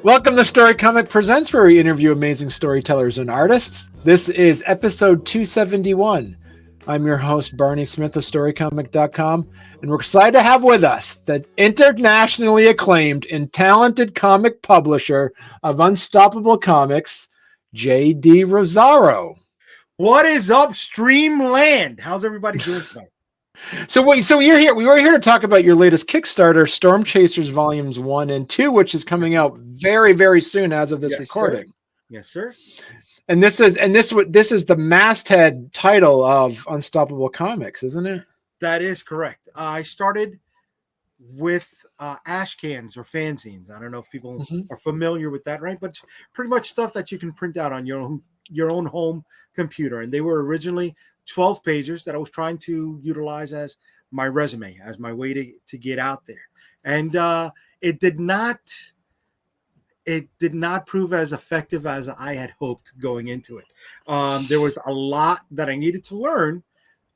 Welcome to Storycomic Presents, where we interview amazing storytellers and artists. This is episode 271. I'm your host, Barney Smith of Storycomic.com, and we're excited to have with us the internationally acclaimed and talented comic publisher of Unstoppable Comics, JayDee Rosario. What is up, Streamland? How's everybody doing tonight? So you're here. We were here to talk about your latest Kickstarter, Stormchasers Volumes 1 and 2, which is coming out very, very soon as of this recording. Sir. Yes, sir. And this is the masthead title of Unstoppable Comics, isn't it? That is correct. I started with ash cans or fanzines. I don't know if people are familiar with that, right? But it's pretty much stuff that you can print out on your own home computer. And they were originally 12 pages that I was trying to utilize as my resume, as my way to get out there. And it did not prove as effective as I had hoped going into it. There was a lot that I needed to learn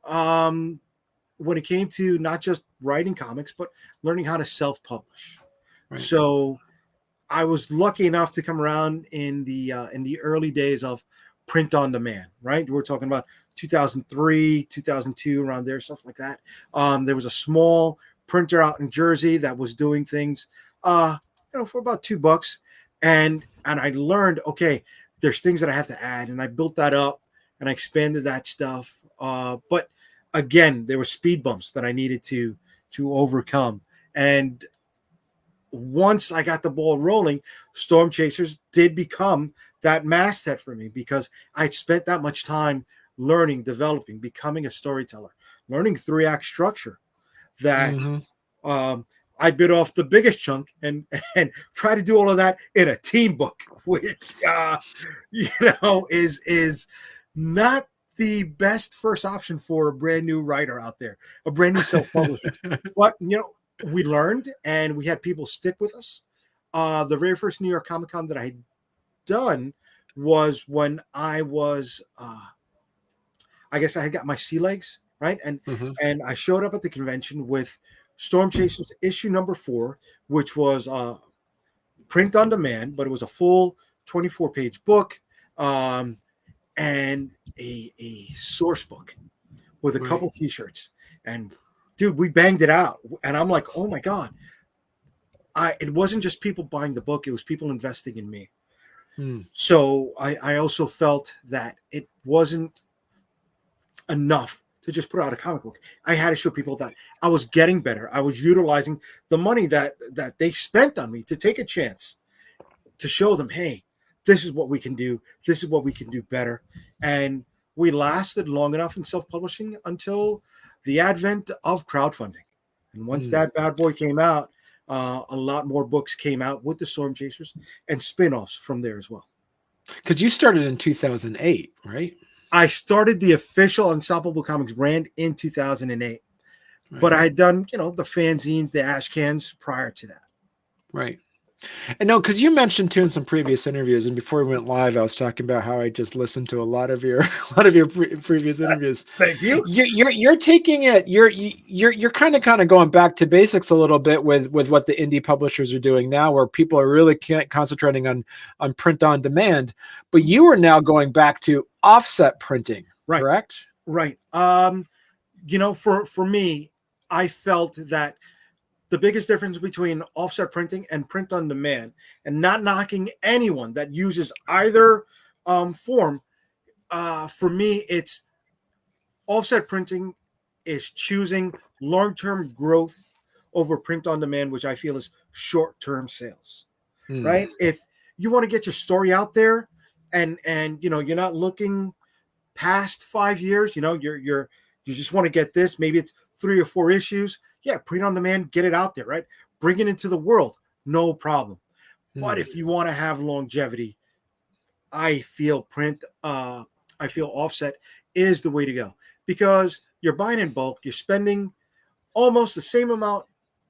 when it came to not just writing comics, but learning how to self-publish. Right. So I was lucky enough to come around in the early days of print on demand, right? We're talking about 2003, 2002, around there, stuff like that. There was a small printer out in Jersey that was doing things, for about $2. And I learned, okay, there's things that I have to add. And I built that up and I expanded that stuff. But again, there were speed bumps that I needed to overcome. And once I got the ball rolling, Stormchasers did become that masthead for me because I'd spent that much time learning, developing, becoming a storyteller, learning 3-act structure that I bit off the biggest chunk and try to do all of that in a team book, which is not the best first option for a brand new writer out there, a brand new self-publisher. But we learned and we had people stick with us. The very first New York Comic Con that I had done was when I was I guess I had got my sea legs, right? And I showed up at the convention with Stormchasers issue number 4, which was print on demand, but it was a full 24-page book and a source book with a couple t-shirts. And dude, we banged it out. And I'm like, oh my God. It wasn't just people buying the book, it was people investing in me. So I also felt that it wasn't enough to just put out a comic book. I had to show people that I was getting better. I was utilizing the money that they spent on me to take a chance to show them, hey, this is what we can do. This is what we can do better. And we lasted long enough in self-publishing until the advent of crowdfunding. And once that bad boy came out, a lot more books came out with the Stormchasers and spin-offs from there as well. Because you started in 2008, right? I started the official Unstoppable Comics brand in 2008. Right. But I had done, the fanzines, the ash cans prior to that. Right. And no, because you mentioned too in some previous interviews, and before we went live, I was talking about how I just listened to a lot of your previous interviews. Thank you. You're taking it. You're kind of going back to basics a little bit with what the indie publishers are doing now, where people are really concentrating on print on demand. But you are now going back to offset printing, right? Correct? Right. For me, I felt that the biggest difference between offset printing and print on demand, and not knocking anyone that uses either form, for me, it's offset printing is choosing long-term growth over print on demand, which I feel is short-term sales, right? If you want to get your story out there and you're not looking past 5 years, you just want to get this, maybe it's 3 or 4 issues. Yeah, print on demand, get it out there, right? Bring it into the world, no problem. But if you want to have longevity, I feel offset is the way to go, because you're buying in bulk, you're spending almost the same amount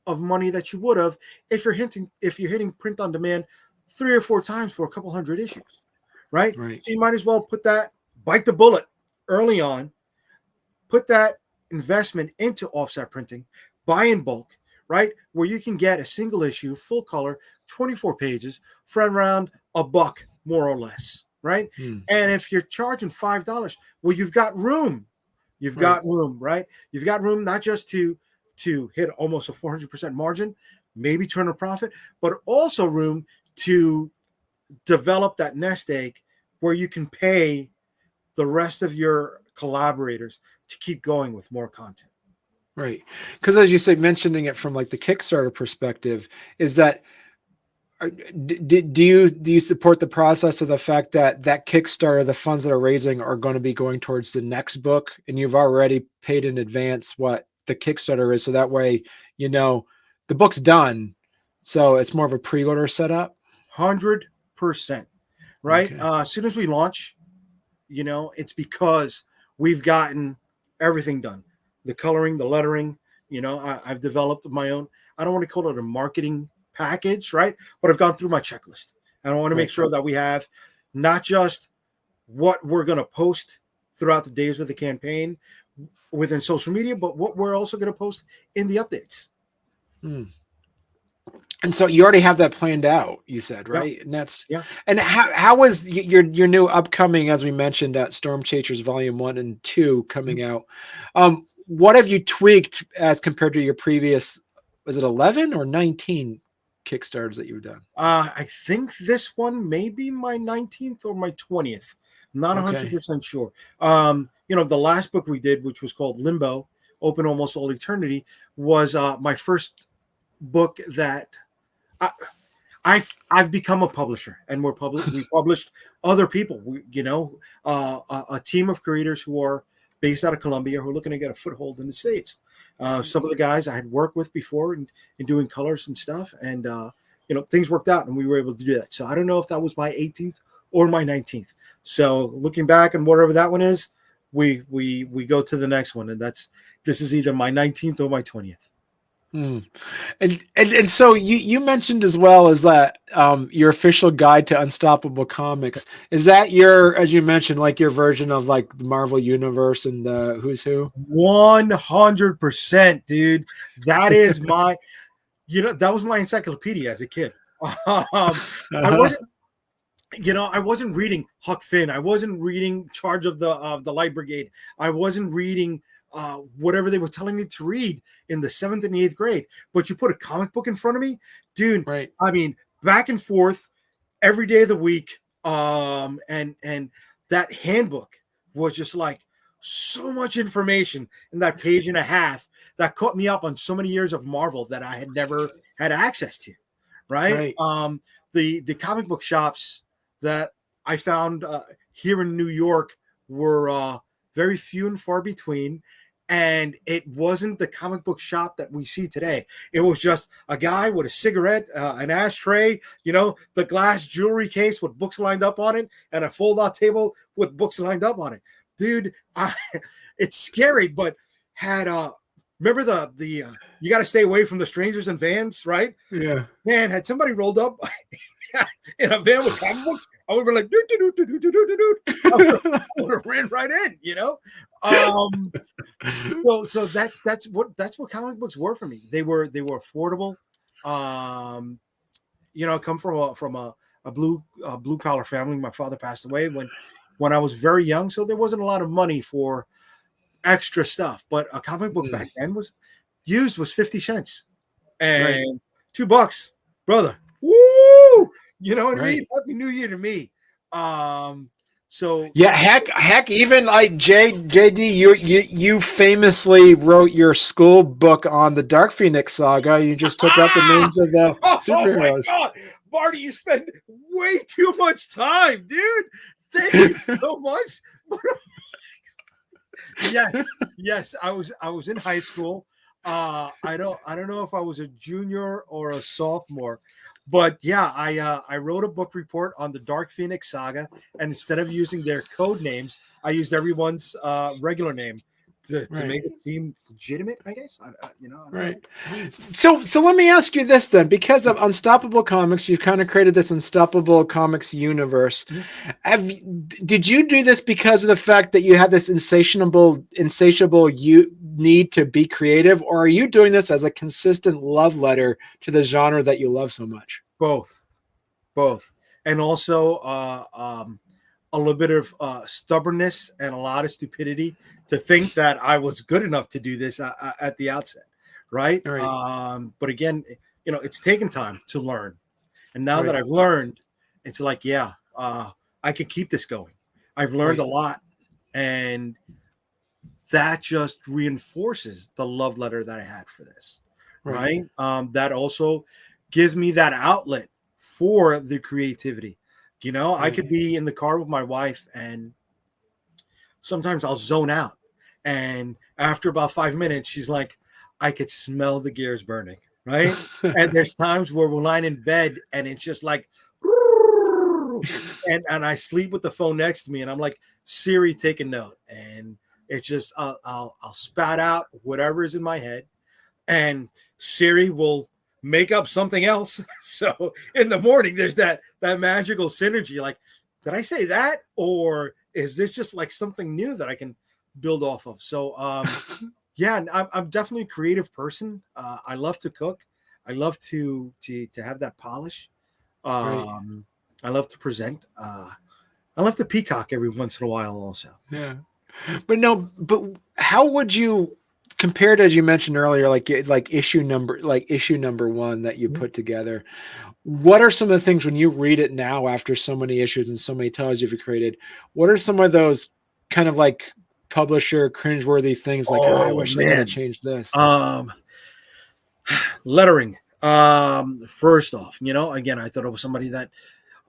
of money that you would have if you're hitting print on demand 3 or 4 times for a couple hundred issues, right? So you might as well bite the bullet early on, put that investment into offset printing, buy in bulk, right? Where you can get a single issue, full color, 24 pages for around $1, more or less, right? Hmm. And if you're charging $5, well, you've got room. You've got room, right? You've got room not just to hit almost a 400% margin, maybe turn a profit, but also room to develop that nest egg where you can pay the rest of your collaborators to keep going with more content. Right. Because as you say, mentioning it from like the Kickstarter perspective, is that do you support the process of the fact that Kickstarter, the funds that are raising are going to be going towards the next book, and you've already paid in advance what the Kickstarter is, so that way the book's done, so it's more of a pre-order setup? 100%, right? Okay. As soon as we launch, it's because we've gotten everything done. The coloring, the lettering, I've developed my own, I don't want to call it a marketing package, right? But I've gone through my checklist. And I want to make sure that we have not just what we're going to post throughout the days of the campaign within social media, but what we're also going to post in the updates. And so you already have that planned out, you said, right? Yeah. And that's yeah. And how was your new upcoming, as we mentioned, Stormchasers Volume 1 and 2 coming out? What have you tweaked as compared to your previous? Was it 11 or 19 Kickstarters that you've done? I think this one may be my 19th or my 20th. I'm not 100% sure. The last book we did, which was called Limbo, Open Almost All Eternity, was my first book that I've become a publisher, and we published other people. A team of creators who are based out of Colombia who are looking to get a foothold in the States. Some of the guys I had worked with before in doing colors and stuff, and things worked out, and we were able to do that. So I don't know if that was my 18th or my 19th. So looking back and whatever that one is, we go to the next one, and this is either my 19th or my 20th. And so you mentioned as well as that your official guide to Unstoppable Comics, is that your, as you mentioned, like your version of like the Marvel Universe and the Who's Who? 100%, dude. That is my, that was my encyclopedia as a kid. I wasn't reading Huck Finn. I wasn't reading Charge of the Light Brigade. I wasn't reading whatever they were telling me to read in the 7th and the 8th grade. But you put a comic book in front of me, dude. Right. I mean, back and forth every day of the week. And that handbook was just like so much information in that page and a half that caught me up on so many years of Marvel that I had never had access to. Right. The comic book shops that I found here in New York were very few and far between. And it wasn't the comic book shop that we see today. It was just a guy with a cigarette, an ashtray, the glass jewelry case with books lined up on it, and a fold-out table with books lined up on it. Dude, it's scary, but had remember the you got to stay away from the strangers and vans, right? Yeah. Man, had somebody rolled up in a van with comic books, I would be like, I would have ran right in, So that's what comic books were for me. They were affordable. I come from a blue collar family. My father passed away when I was very young, so there wasn't a lot of money for extra stuff. But a comic book back then was 50 cents and $2, brother. Woo! You know what I mean? Happy New Year to me. So yeah, heck, even like JayDee, you famously wrote your school book on the Dark Phoenix saga. You just took out the names of the superheroes. Oh my God, Marty, you spend way too much time, dude. Thank you so much. Yes, I was in high school. I don't know if I was a junior or a sophomore. But yeah, I wrote a book report on the Dark Phoenix saga, and instead of using their code names, I used everyone's regular name to make it seem legitimate, I guess. I don't know. So let me ask you this then, because of Unstoppable Comics, you've kind of created this Unstoppable Comics universe. Did you do this because of the fact that you have this insatiable need to be creative, or are you doing this as a consistent love letter to the genre that you love so much? both, both, and also a little bit of stubbornness and a lot of stupidity to think that I was good enough to do this at the outset, right? Right. But again, it's taken time to learn, and now that Right. I've learned, it's like, yeah, I can keep this going. I've learned Right. a lot, and that just reinforces the love letter that I had for this, Right. right? That also gives me that outlet for the creativity. I Right. could be in the car with my wife, and sometimes I'll zone out. And after about 5 minutes, she's like, I could smell the gears burning, right? And there's times where we're lying in bed and it's just like, and I sleep with the phone next to me, and I'm like, Siri, take a note. And it's just I'll spat out whatever is in my head, and Siri will make up something else. So in the morning, there's that magical synergy. Like, did I say that, or is this just like something new that I can build off of? So yeah, I'm definitely a creative person. I love to cook. I love to have that polish. Right. I love to present. I love to peacock every once in a while also. Yeah. But no, but how would you compare it, as you mentioned earlier, like issue number one that you put together? What are some of the things when you read it now after so many issues and so many titles you've created? What are some of those kind of like publisher cringeworthy things like, I Oh wish I could have man. changed this? Lettering. First off, again, I thought it was somebody that,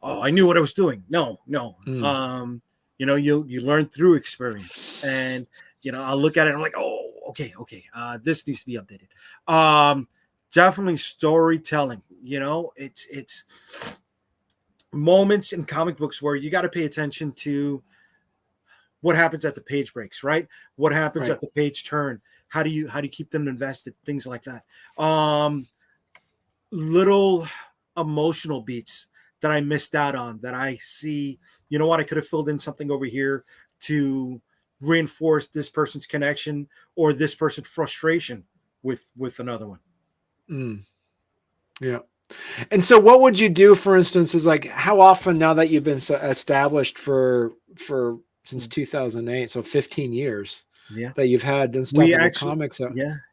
I knew what I was doing. No. Mm, You learn through experience, and I'll look at it and I'm like, oh, okay, this needs to be updated. Definitely storytelling. It's moments in comic books where you got to pay attention to what happens at the page breaks, right? What happens right. at the page turn? How do you keep them invested? Things like that. Little emotional beats that I missed out on, that I see, I could have filled in something over here to reinforce this person's connection or this person's frustration with another one. Mm, yeah. And so what would you do, for instance, is like, how often, now that you've been established for since 2008, so 15 years Yeah. that you've had We Unstoppable actually, Comics.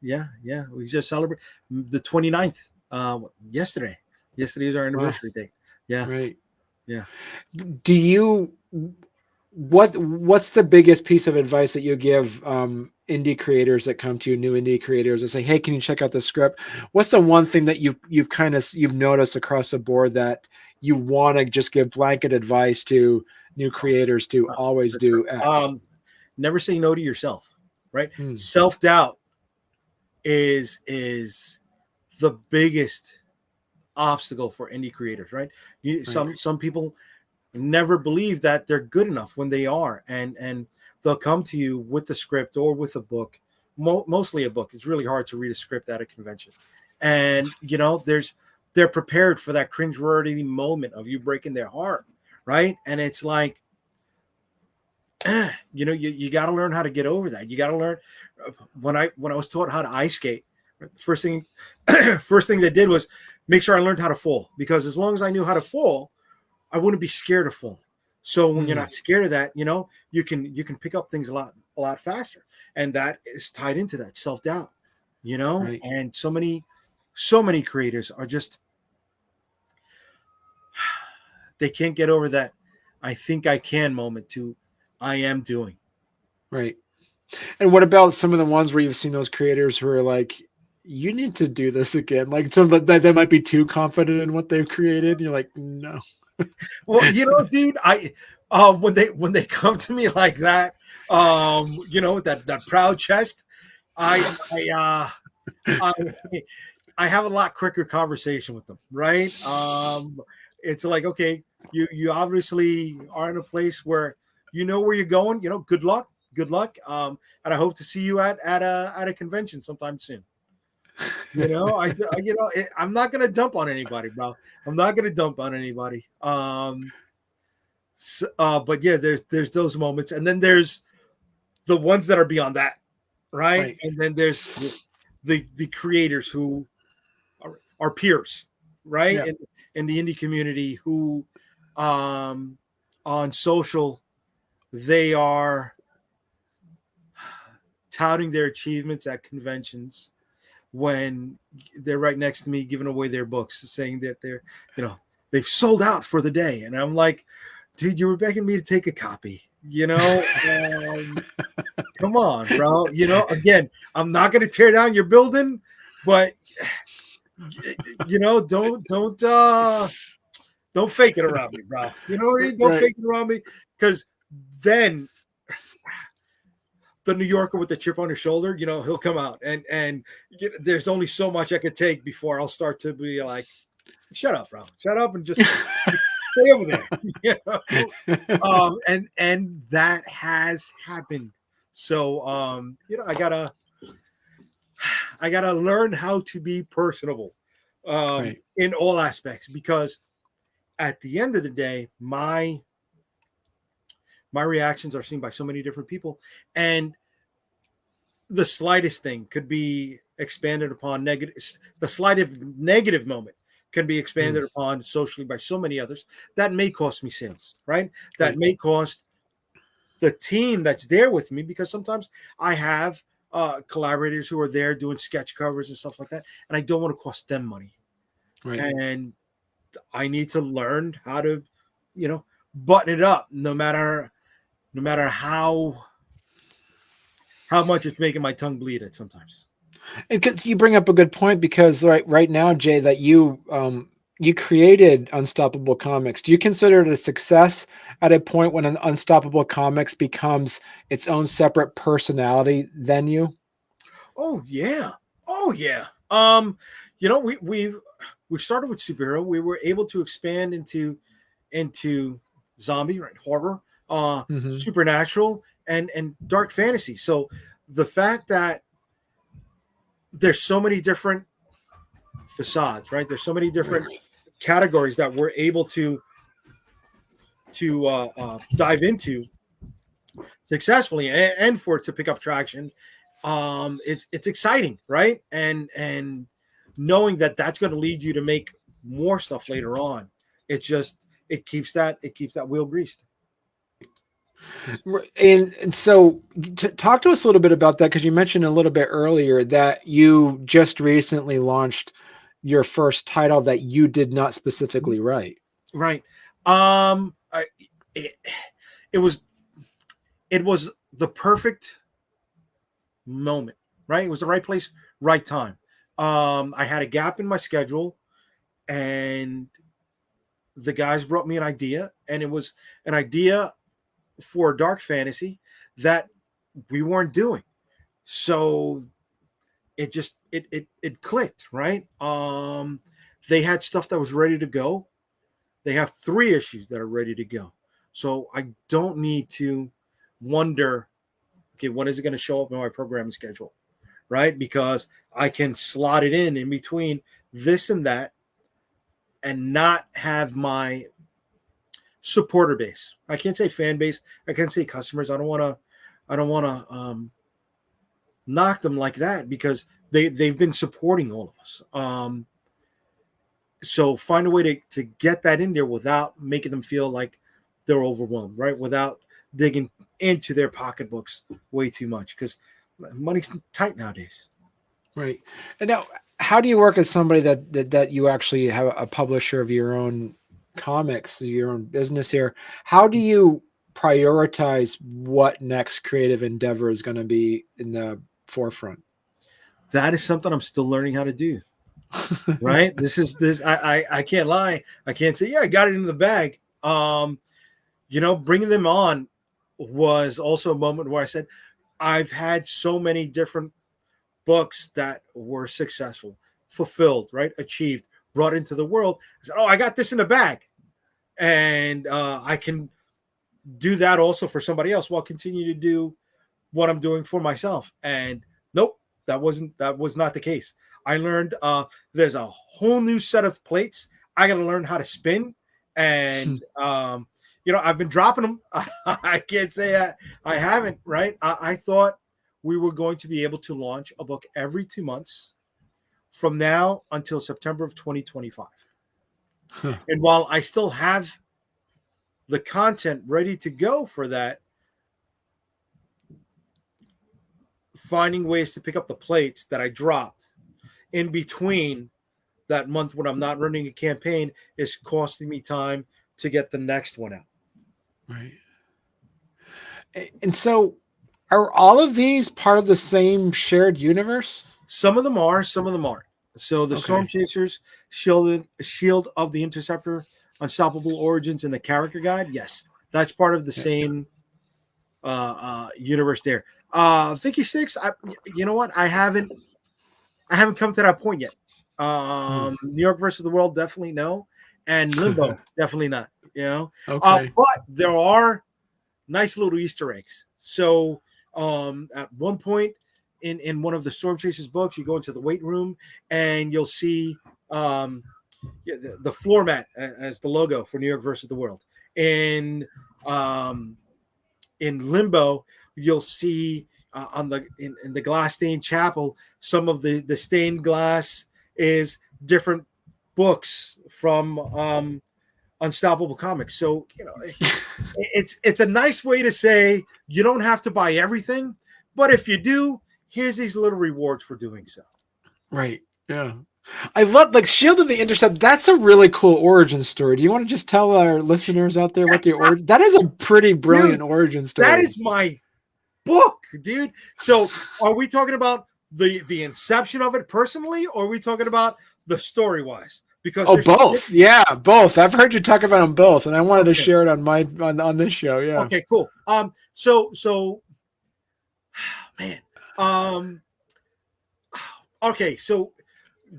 yeah. We just celebrate the 29th, yesterday. Yesterday is our Wow. anniversary date. Yeah. Right. Yeah. Do you, what's the biggest piece of advice that you give indie creators that come to you, new indie creators, and say, hey, can you check out the script? What's the one thing that you've noticed across the board that you want to just give blanket advice to new creators to always For do sure. X? Never say no to yourself, right? Hmm. Self-doubt is the biggest obstacle for indie creators, right? Right. Some people never believe that they're good enough when they are, and they'll come to you with the script or with a book, mostly a book. It's really hard to read a script at a convention, and they're prepared for that cringeworthy moment of you breaking their heart, right? And it's like, you got to learn how to get over that. You got to learn. When I was taught how to ice skate, the first thing they did was make sure I learned how to fall, because as long as I knew how to fall, I wouldn't be scared of falling. So when you're Hmm. not scared of that, you can pick up things a lot faster, and that is tied into that self-doubt. Right. And so many creators are just, they can't get over that I think I can moment to I am doing. Right. And what about some of the ones where you've seen those creators who are like, you need to do this again? Like, so that they might be too confident in what they've created. You're like, no. Well, dude, I when they come to me like that, with that proud chest, I I I I have a lot quicker conversation with them, right? It's like, okay, you obviously are in a place where you know where you're going. Good luck, good luck. And I hope to see you at a convention sometime soon. I'm not gonna dump on anybody, bro. I'm not gonna dump on anybody. But yeah, there's those moments, and then there's the ones that are beyond that, right? Right. And then there's the creators who are peers, right? Yeah. in the indie community who on social they are touting their achievements at conventions when they're right next to me giving away their books, saying that they've sold out for the day. And I'm like, dude, you were begging me to take a copy, come on, bro. Again, I'm not going to tear down your building, but don't fake it around me, bro. You know what I mean? Don't fake it around me, because then the New Yorker with the chip on his shoulder, he'll come out and there's only so much I could take before I'll start to be like, shut up, bro. Shut up and just stay over there. And that has happened. So I gotta learn how to be personable in all aspects, because at the end of the day, my reactions are seen by so many different people, and the slightest thing could be expanded upon the slightest negative moment can be expanded upon socially by so many others. That may cost me sales, right? That may cost the team that's there with me, because sometimes I have collaborators who are there doing sketch covers and stuff like that, and I don't want to cost them money. Right. And I need to learn how to, button it up, no matter how much it's making my tongue bleed at sometimes. And you bring up a good point, because right now, Jay, that you created Unstoppable Comics. Do you consider it a success at a point when an Unstoppable Comics becomes its own separate personality than you? Oh yeah. We started with superhero. We were able to expand into zombie, right? Horror, supernatural, and dark fantasy. So the fact that there's so many different facades, right? There's so many different categories that we're able to dive into successfully, and for it to pick up traction. It's exciting, right? And knowing that that's going to lead you to make more stuff later on, it keeps that wheel greased. And so talk to us a little bit about that, because you mentioned a little bit earlier that you just recently launched your first title that you did not specifically write. Right. It was the perfect moment, right? It was the right place, right time. I had a gap in my schedule, and the guys brought me an idea, and it was an idea for dark fantasy that we weren't doing. So it just it clicked, right? They had stuff that was ready to go. They have 3 issues that are ready to go. So I don't need to wonder, okay, when is it going to show up in my programming schedule, right? Because I can slot it in between this and that, and not have my supporter base. I can't say fan base. I can't say customers. I don't want to knock them like that, because they've been supporting all of us. So find a way to get that in there without making them feel like they're overwhelmed, right? Without digging into their pocketbooks way too much, because money's tight nowadays. Right. And now, how do you work as somebody that you actually have a publisher of your own comics, your own business here? How do you prioritize what next creative endeavor is going to be in the forefront? That is something I'm still learning how to do. Right. I can't lie. I can't say, yeah, I got it in the bag. Bringing them on was also a moment where I said, I've had so many different books that were successful, fulfilled, right? Achieved, brought into the world. I said, oh, I got this in the bag. And I can do that also for somebody else while continue to do what I'm doing for myself. And nope, that was not the case. I learned there's a whole new set of plates I got to learn how to spin. And, I've been dropping them. I can't say I haven't, right? I thought we were going to be able to launch a book every 2 months from now until September of 2025. Huh. And while I still have the content ready to go for that, finding ways to pick up the plates that I dropped in between that month when I'm not running a campaign is costing me time to get the next one out. Right. And so are all of these part of the same shared universe? Some of them are, some of them aren't. So the Okay. Stormchasers, Shield of the Interceptor, Unstoppable Origins, and the Character Guide, yes, that's part of the Yeah. same universe there. Vicky Six, you know what? I haven't come to that point yet. Hmm. New York versus the World, definitely no, and Limbo, definitely not. You know, Okay. but there are nice little Easter eggs. So at one point in one of the Stormchasers books, you go into the weight room and you'll see the floor mat as the logo for New York versus the World. Um, in Limbo, you'll see on the in the glass stained chapel, some of the stained glass is different books from Unstoppable Comics. So it's a nice way to say you don't have to buy everything, but if you do, here's these little rewards for doing so. Right. Yeah. I love like Shield of the Intercept. That's a really cool origin story. Do you want to just tell our listeners out there what the origin? That is a pretty brilliant Dude, origin that story. is my book, dude. So are we talking about the inception of it personally, or are we talking about the story wise? Because Oh, there's both. Yeah, both. I've heard you talk about them both, and I wanted to okay, share it on my on this show. Yeah. okay, cool. So man, um, okay, so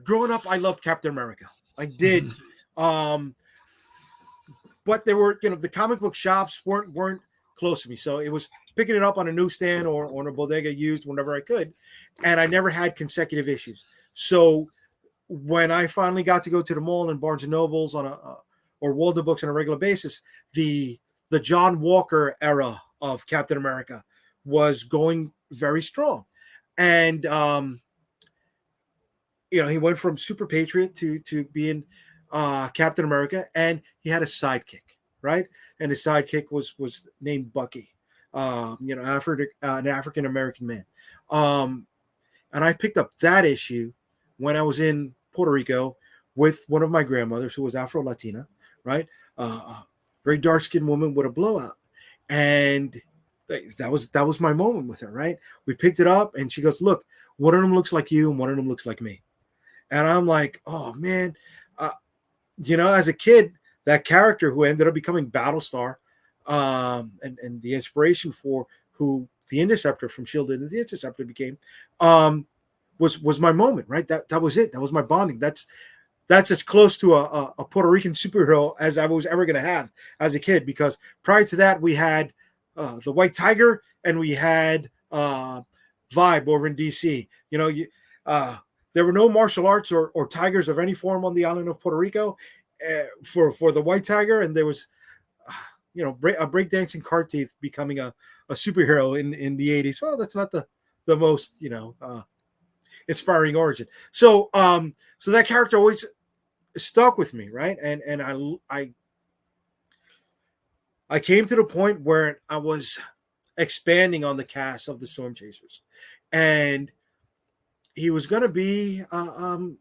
growing up, I loved Captain America. I did. Mhm. Um, but there were, the comic book shops weren't close to me, so it was picking it up on a newsstand or in a bodega used whenever I could, and I never had consecutive issues. So when I finally got to go to the mall and Barnes and Nobles or Walden Books on a regular basis, the John Walker era of Captain America was going very strong, and he went from Super Patriot to being Captain America, and he had a sidekick, right? And his sidekick was named Bucky, an African American man. And I picked up that issue when I was in Puerto Rico with one of my grandmothers who was Afro Latina, right? Very dark skinned woman with a blowout, and that was my moment with her, right? We picked it up, and she goes, "Look, one of them looks like you, and one of them looks like me." And I'm like, oh man, as a kid, that character who ended up becoming Battlestar, and the inspiration for who the Interceptor from Shield and the Interceptor became, was my moment, right? That was it. That was my bonding. That's as close to a Puerto Rican superhero as I was ever going to have as a kid. Because prior to that, we had the White Tiger and we had Vibe over in DC. There were no martial arts or tigers of any form on the island of Puerto Rico for the White Tiger, and there was, a breakdancing cart teeth becoming a superhero in the 80s. Well, that's not the most inspiring origin. So so that character always stuck with me, right? And I came to the point where I was expanding on the cast of the Stormchasers, and he was going to be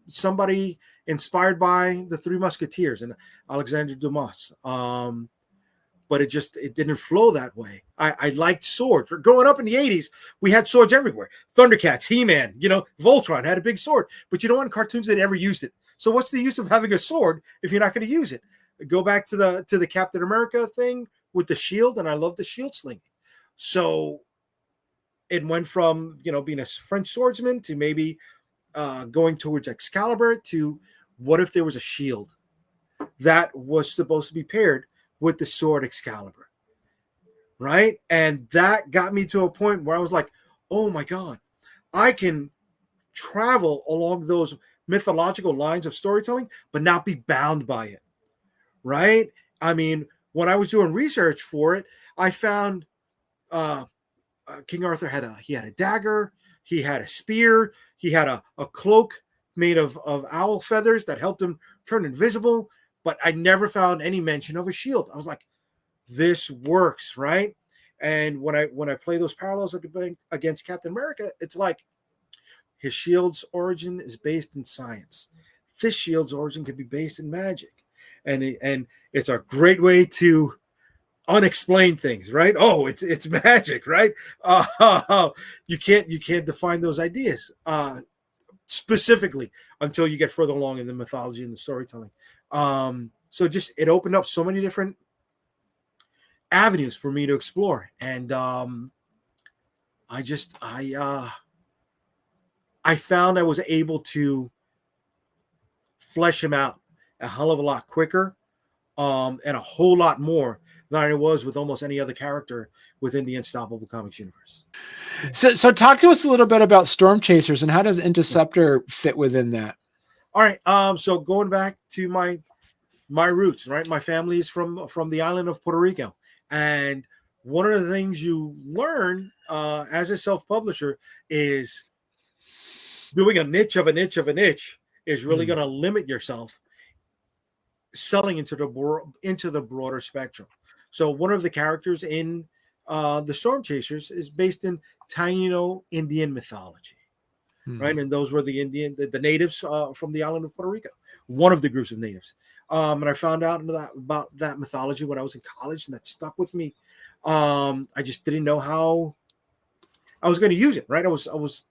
somebody inspired by the Three Musketeers and Alexander Dumas. But it didn't flow that way. I liked swords. Growing up in the 80s, we had swords everywhere. Thundercats, He-Man, Voltron had a big sword. But you know what? In cartoons, they never used it. So what's the use of having a sword if you're not going to use it? Go back to the Captain America thing with the shield, and I love the shield slinging. So it went from being a French swordsman to maybe going towards Excalibur to what if there was a shield that was supposed to be paired with the sword Excalibur, right? And that got me to a point where I was like, oh my God, I can travel along those mythological lines of storytelling, but not be bound by it, right? I mean, when I was doing research for it, I found King Arthur had a dagger, he had a spear, he had a cloak made of owl feathers that helped him turn invisible. but I never found any mention of a shield. I was like, this works, right? And when I play those parallels against Captain America, it's like his shield's origin is based in science. This shield's origin could be based in magic, and it's a great way to unexplain things, right? Oh, it's magic, right? You can't define those ideas specifically until you get further along in the mythology and the storytelling. So just it opened up so many different avenues for me to explore, and I found I was able to flesh him out a hell of a lot quicker, and a whole lot more than I was with almost any other character within the Unstoppable Comics universe. So talk to us a little bit about Stormchasers and how does Interceptor fit within that? All right. So going back to my roots, right? My family is from the island of Puerto Rico, and one of the things you learn as a self-publisher is doing a niche of a niche of a niche is really going to limit yourself selling into the broader spectrum. So one of the characters in the Stormchasers is based in Taino Indian mythology, right? And those were the natives from the island of Puerto Rico, one of the groups of natives. And I found out about that mythology when I was in college, and that stuck with me. I just didn't know how I was going to use it, right? I was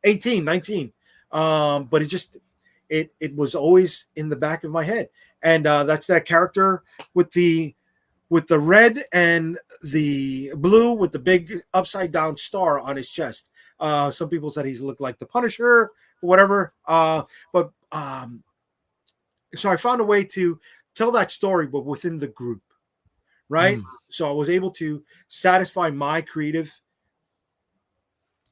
18, 19. But it was always in the back of my head. And that's that character with the red and the blue with the big upside down star on his chest. Some people said he's looked like the Punisher or whatever. So I found a way to tell that story, but within the group, right? So I was able to satisfy my creative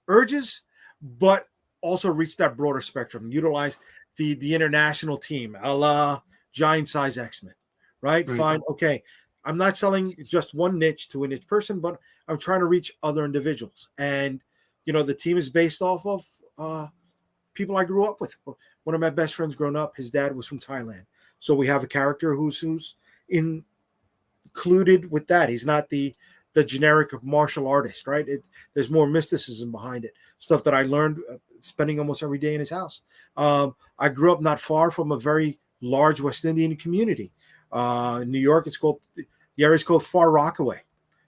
urges, but also reach that broader spectrum, utilize the international team, a la Giant Size X-Men, right? Fine. Okay. I'm not selling just one niche to a niche person, but I'm trying to reach other individuals. And, the team is based off of people I grew up with. One of my best friends growing up, his dad was from Thailand. So we have a character who's included with that. He's not the generic martial artist, right? There's more mysticism behind it. Stuff that I learned spending almost every day in his house. I grew up not far from a very large West Indian community. In New York, the area is called Far Rockaway.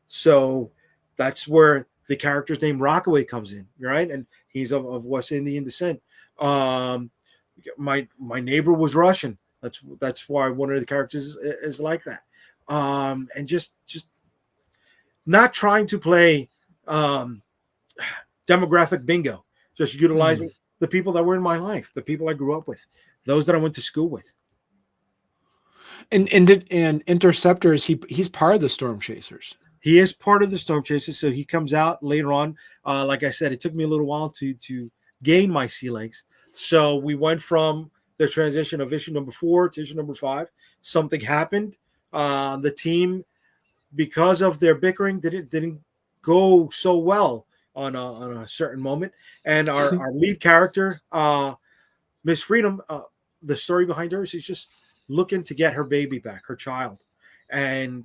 So that's where the character's name Rockaway comes in, right? And he's of West Indian descent. My neighbor was Russian. That's why one of the characters is like that. And just not trying to play demographic bingo, just utilizing the people that were in my life, the people I grew up with, those that I went to school with. And Interceptor, he's part of the Stormchasers. He is part of the Stormchasers, so he comes out later on. Like I said, it took me a little while to gain my sea legs. So we went from the transition of issue number 4 to issue number 5. Something happened. The team, because of their bickering, didn't go so well on a certain moment. And our lead character, Miss Freedom, the story behind her is she's just looking to get her baby back, her child, and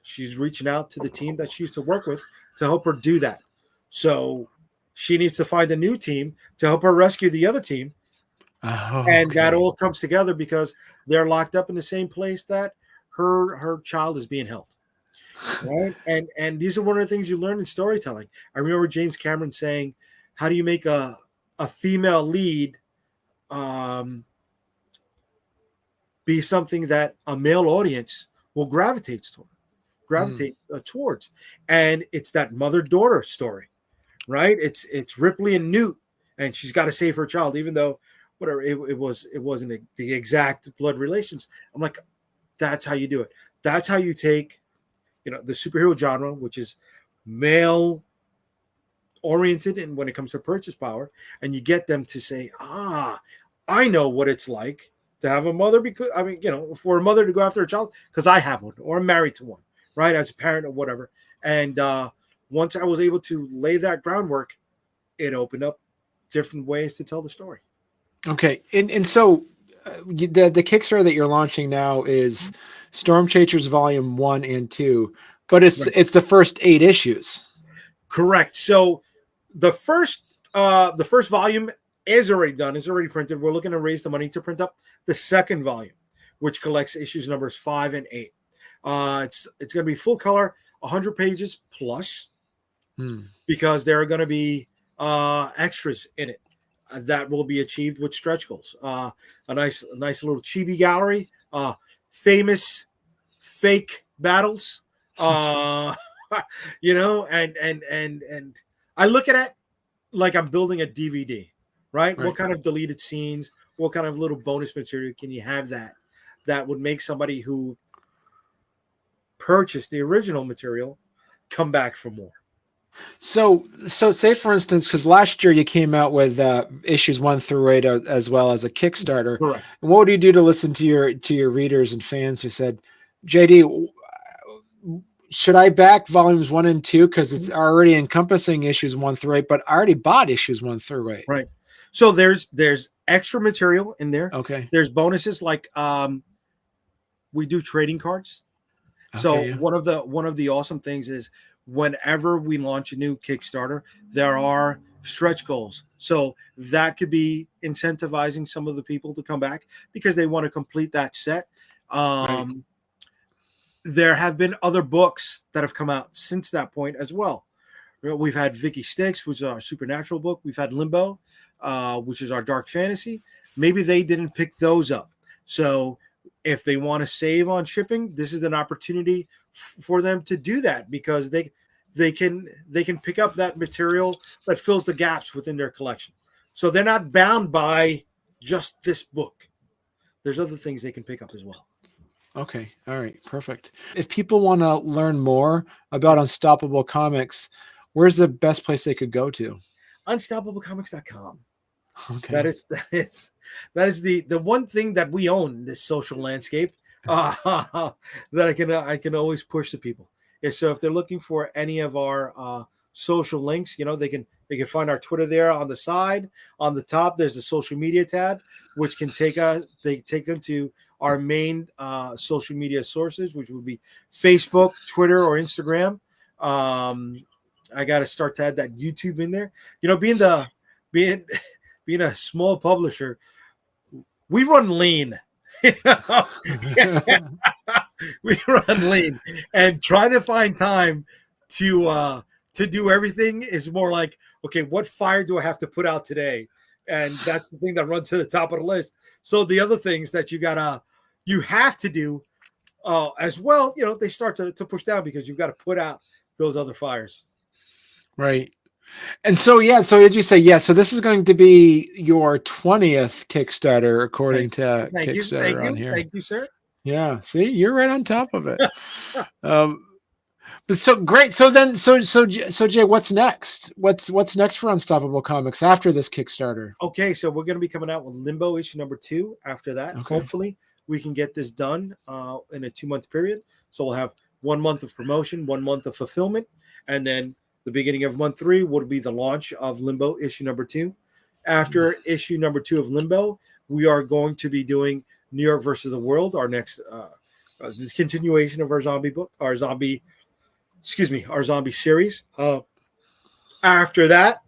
she's reaching out to the team that she used to work with to help her do that. So she needs to find a new team to help her rescue the other team. And that all comes together because they're locked up in the same place that her child is being held. Right. And these are one of the things you learn in storytelling. I remember James Cameron saying, how do you make a female lead be something that a male audience will gravitate towards? And it's that mother-daughter story, right? It's Ripley and Newt, and she's got to save her child, even though whatever it wasn't the exact blood relations. I'm like, that's how you do it. That's how you take, the superhero genre, which is male oriented, and when it comes to purchase power, and you get them to say, I know what it's like to have a mother, because for a mother to go after a child, because I have one, or I'm married to one, right, as a parent or whatever. And once I was able to lay that groundwork, it opened up different ways to tell the story. Okay. And so the Kickstarter that you're launching now is Stormchasers Volume 1 and 2, but it's the first 8 issues. Correct. So the first volume is already done, is already printed. We're looking to raise the money to print up the second volume, which collects issues numbers 5 and 8. It's going to be full color, 100 pages plus, because there are going to be extras in it that will be achieved with stretch goals. A nice little chibi gallery, famous fake battles, and I look at it like I'm building a DVD, right? What kind of deleted scenes, what kind of little bonus material can you have that would make somebody who purchased the original material come back for more? So say for instance, because last year you came out with issues 1 through 8 as well as a Kickstarter. Correct. And what would you do to listen to your readers and fans who said, JD, should I back volumes 1 and 2 because it's already encompassing issues 1 through 8, but I already bought issues 1 through 8? Right. So there's extra material in there. Okay. There's bonuses like we do trading cards. So one of the awesome things is whenever we launch a new Kickstarter, there are stretch goals. So that could be incentivizing some of the people to come back because they want to complete that set. There have been other books that have come out since that point as well. We've had Vicky Styx, which is our supernatural book. We've had Limbo, which is our dark fantasy. Maybe they didn't pick those up. So if they want to save on shipping, this is an opportunity for them to do that because they can pick up that material that fills the gaps within their collection. So they're not bound by just this book. There's other things they can pick up as well. Okay. All right. Perfect. If people want to learn more about Unstoppable Comics, where's the best place they could go to? Unstoppablecomics.com. Okay. That is the one thing that we own in this social landscape that I can always push to people. And so if they're looking for any of our social links, they can find our Twitter there on the side. On the top, there's a social media tab, which can take them to our main social media sources, which would be Facebook, Twitter, or Instagram. I got to start to add that YouTube in there. Being a small publisher, we run lean. We run lean, and trying to find time to do everything is more like, okay, what fire do I have to put out today? And that's the thing that runs to the top of the list. So the other things that you have to do as well, they start to push down because you've got to put out those other fires. Right. And so as you say, so this is going to be your 20th Kickstarter according to Kickstarter on here. Thank you, sir. Yeah. See, you're right on top of it. But so great. So Jay, what's next? What's next for Unstoppable Comics after this Kickstarter? Okay, so we're going to be coming out with Limbo issue number 2 after that. Okay. Hopefully we can get this done in a 2-month period. So we'll have 1 month of promotion, 1 month of fulfillment, and then the beginning of month 3 would be the launch of Limbo issue number 2. After issue number 2 of Limbo, we are going to be doing New York versus the World, our next the continuation of our zombie book, our zombie series. After that,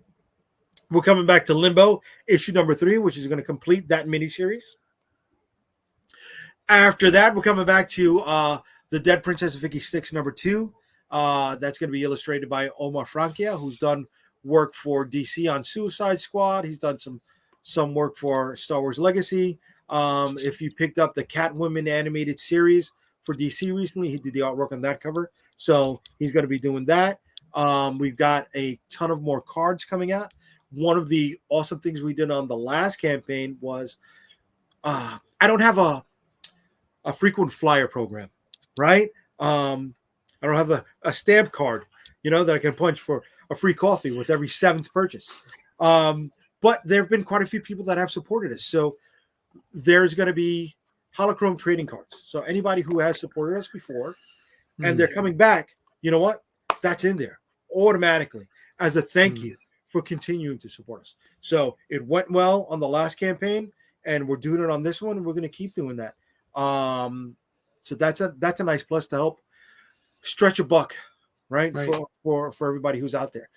we're coming back to Limbo issue number 3, which is going to complete that miniseries. After that, we're coming back to The Dead Princess Vicky Styx number 2. That's going to be illustrated by Omar Frankia, who's done work for DC on Suicide Squad. He's done some work for Star Wars Legacy. If you picked up the Catwoman animated series for DC recently, he did the artwork on that cover. So he's going to be doing that. We've got a ton of more cards coming out. One of the awesome things we did on the last campaign was I don't have a frequent flyer program, right? I don't have a stamp card, that I can punch for a free coffee with every 7th purchase. But there have been quite a few people that have supported us. So there's going to be holochrome trading cards. So anybody who has supported us before and they're coming back, you know what? That's in there automatically as a thank you for continuing to support us. So it went well on the last campaign, and we're doing it on this one. We're going to keep doing that. So that's a nice plus to help stretch a buck, right? For everybody who's out there.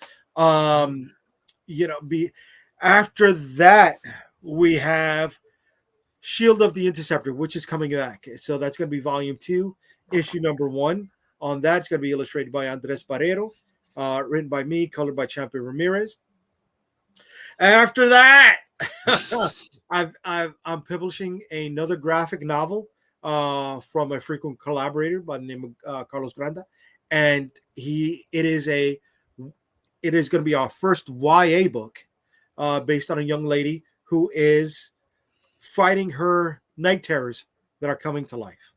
After that, we have Shield of the Interceptor, which is coming back. So that's going to be volume 2, issue number 1. On that, it's going to be illustrated by Andres Barrero, written by me, colored by Champion Ramirez. After that, I'm publishing another graphic novel from a frequent collaborator by the name of Carlos Granda, and it is going to be our first YA book based on a young lady who is fighting her night terrors that are coming to life.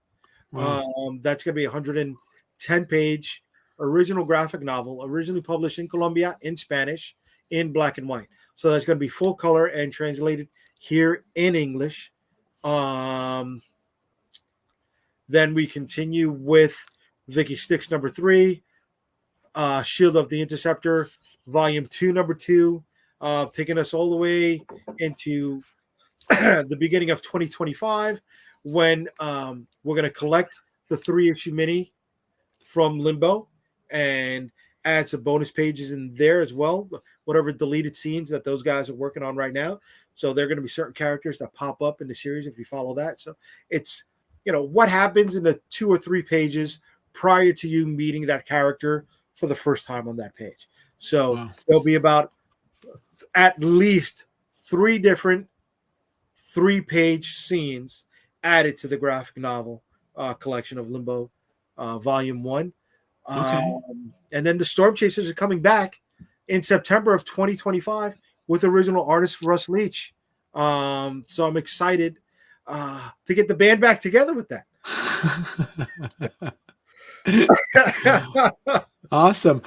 Wow. That's going to be a 110-page original graphic novel, originally published in Colombia in Spanish in black and white. So that's going to be full color and translated here in English. Then we continue with Vicky Sticks number 3, Shield of the Interceptor, volume 2, number 2, taking us all the way into the beginning of 2025, when we're going to collect the 3-issue mini from Limbo and add some bonus pages in there as well, whatever deleted scenes that those guys are working on right now. So there are going to be certain characters that pop up in the series if you follow that. So it's, what happens in the 2 or 3 pages prior to you meeting that character for the first time on that page. So There'll be about at least 3 different 3-page scenes added to the graphic novel collection of Limbo volume 1. And then the Stormchasers are coming back in September of 2025 with original artist Russ Leach. So I'm excited to get the band back together with that. Awesome.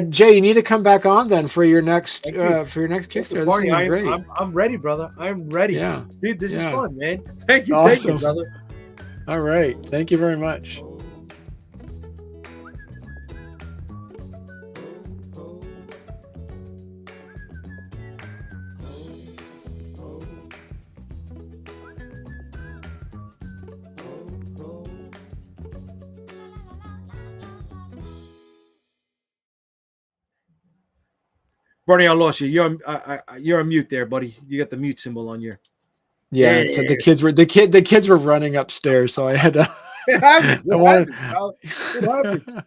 Jay, you need to come back on then for your next Kickstarter. Barney, I'm ready, brother. I'm ready. Yeah. Dude, this is fun, man. Thank you. Awesome. Thank you, brother. All right. Thank you very much. Barney, I lost you. You're on mute there, buddy. You got the mute symbol on your. Yeah. So the kids were running upstairs, so I had to. It happens. It happens.